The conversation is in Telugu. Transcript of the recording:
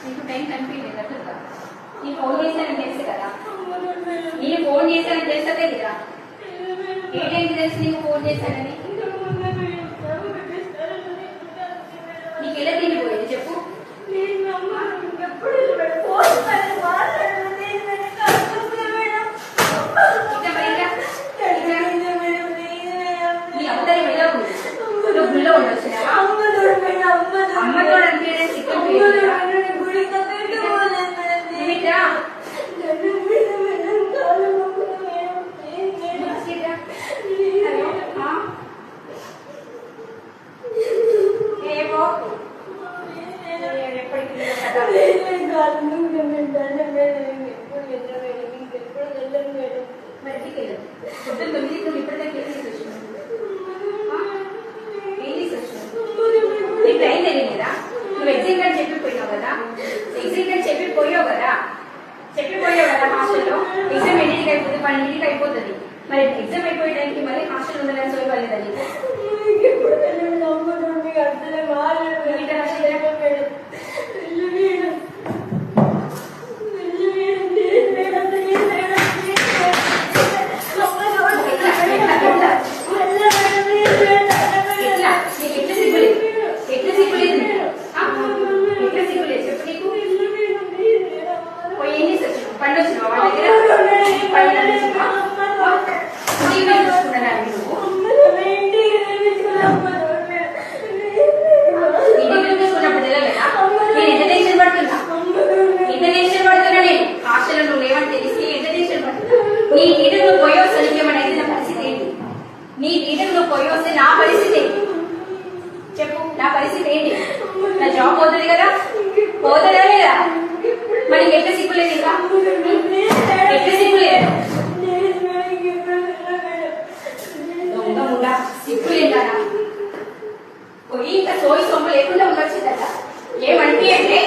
నీకు టైం కనిపించలేదు అట్లా నేను ఫోన్ చేశానని తెలుసు కదా, నేను ఫోన్ చేశానని తెలుసా తెలీదా? ఏ టైంకి తెలుసు నీకు ఫోన్ చేశానని? నీకు ఎలా తిరిగిపోయింది చెప్పు? నీ అందరి మీద ఉంది, నువ్వు గుళ్ళో ఉండొచ్చినావా? అమ్మతో అనిపించడం చిక్కం నువ్వు ఎగ్జిట్ చెప్పిపోయావు కదా, చెప్పిపోయావు కదా హాస్టల్లో. ఎగ్జామ్ ఎన్నింటికి అయిపోతుంది? 12ంటికి అయిపోతుంది. మరి ఎగ్జామ్ అయిపోయే టైంకి మళ్ళీ హాస్టల్ ఉండాలని సోయలేదని పోయొస్తే నా పరిస్థితి చెప్పు. నా పరిస్థితి ఏంటి? నా జాబ్ పోతుంది కదా, పోతుందా లేదా? మరి ఎట్లా సిగ్గులేదు? ఇంకా ఎట్లా సిగ్గులేదు? సిగ్గులేదా? పోయి ఇంకా సోయి సొమ్ము లేకుండా ఉండొచ్చిందట. ఏమంటే అంటే